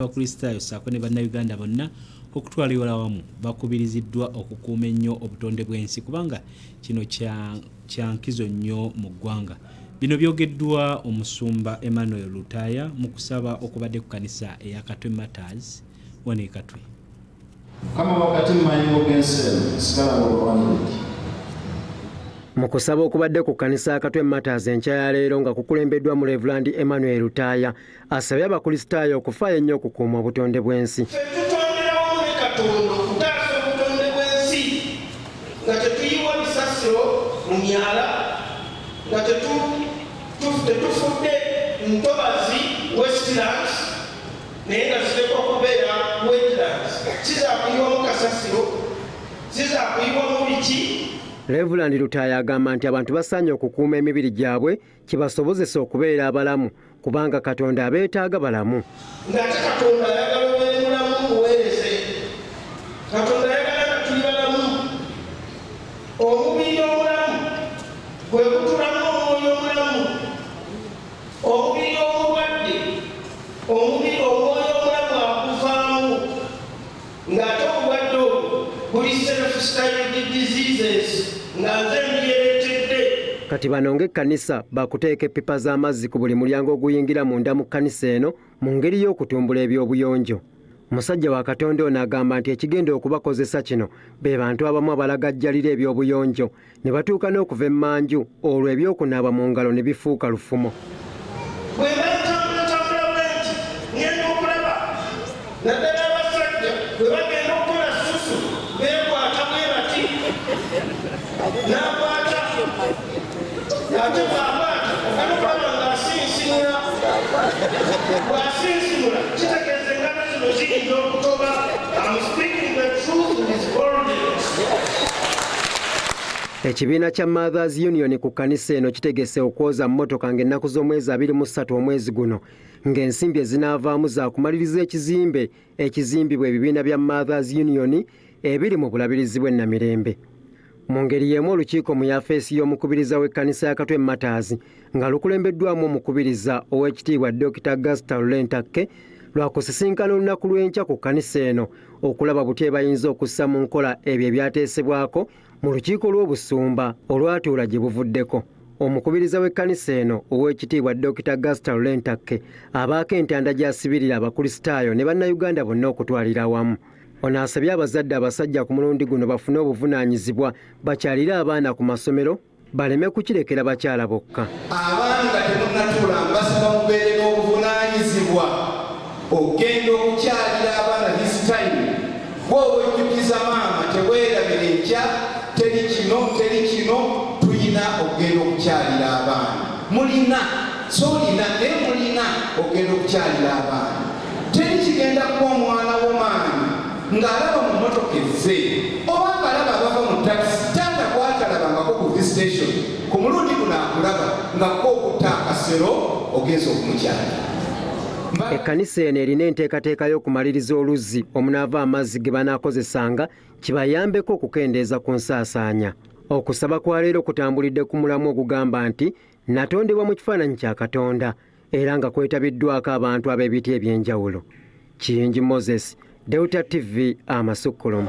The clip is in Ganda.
Abakristaayo ssaako ne bannayuganda bonna okutwalibwa wamu bakubiriziddwa okukuuma ennyo obutonde bw'ensi kubanga kino kya nkizo nnyo mu ggwanga. Bino byogeddwa omusumba Emmanuel Lutaya mu kusaba okubadde ku kkanisa eya Katwe Matters wano e Katwe. Kama wakati mmanyigo g'ensi sigala olwaniriki. Mu kusaba okubadde ku kkanisa ya Katwe Matters enkya ya leero nga kukulembeddwa mu Reverend Emmanuel Lutaya asabye abakristaayo okufaayo ennyo okukuuma obutonde bw'ensi. Tutonderawo ne Katonda okutaasa obutonde bw'ensi nga tetuyiwa bisasiro mu myala nga tetufudde ntobazi westlands naye nga zitekwa kubeera wetlands sizaakuyiwamu kasasiro sizaakuyiwamu biki. Reverend Lutaya agamba nti abantu basaanye okukuuma emibiri gyabwe kibasobozesa okubeera abalamu kubanga Katonda abeetaaga balamu. Ng'ate Katonda ayagala obeere mulamu muweereze. Katonda ayagala nga tuli balamu. Omubiri omulamu gwe gutulamu omwoyo omulamu. Omubiri omulwadde omwoyo omulamu akuvaamu. Ng'ate obulwadde obwo buli self-styled diseases. Kati bano ng'ekkanisa bakuteeka eppipa z'amazzi ku buli mulyango oguyingira munda mu kkanisa eno mu ngeri y'okutumbula ebyobuyonjo. Musajja wa Katonda ono agamba nti ekigenda okubakozesa kino be bantu abamu abalagajjalira ebyobuyonjo ne batuuka n'okuva emmanju olwo ebyokunaaba mu ngalo ne bifuuka lufumo. Ekibiina kya Mothers Union ku kkanisa eno kitegese okwoza mmotoka ng'ennaku z'omwezi 23 omwezi guno ng'ensimbi ezinaavaamu za kumaliriza ekizimbe ekizimbibwa ebibiina bya Mothers Union ebiri mu bulabirizi bw'e Namirembe. Mu ngeri y'emu olukiiko mu yafeesi y'omukubiriza w'ekkanisa ya Katwe Matters nga lukulembeddwamu omukubiriza ow'ekitiibwa Dr. Gaston Lentakke lwakusisinkana olunaku lw'enkya ku kkanisa eno okulaba buti bayinza okussa mu nkola ebyo ebyateesebwako mu lukiiko lw'obusumba olwatuula gye buvuddeko. Omukubiriza w'ekkanisa eno ow'ekitiibwa Dr. Gaston Lentakke abaako entanda gy'asibirira abakristaayo ne bannayuganda bonna okutwalira awamu. Ono asabye abazadde abasajja ku mulundi guno bafune obuvunaanyizibwa bakyalire abaana ku masomero baleme kukirekera bakyala bokka. Abaana nga temunnatuula mbasaba mubeere n'obuvunaanyizibwa ogenda okukyalira abaana this time. Gwe ojjukiza maama teweerabira enkya teri kino tuyina ogenda okukyalira abaana. Mulina soolina naye mulina ogenda okukyalira abaana. Teri kigenda kuba omwana w'omwana ng'alaba mu mmotoka ezze oba ng'alaba abava mu takisi taata bw'atalabangako ku visitation ku mulundi guno akulaba nga k'okutta akasero ogenza okumukyalira. Ekkanisa eno erina enteekateeka y'okumaliriza oluzzi omunaava amazzi ge banaakozesanga kibayambeko okukendeeza ku nsaasaanya. Okusaba kwa leero kutambulidde ku mulamu ogugamba nti natondebwa mu kifaananyi kya Katonda era nga kwetabiddwako abantu ab'ebiti eby'enjawulo. Kiyingi Moses, Delta TV Amasukkulumu.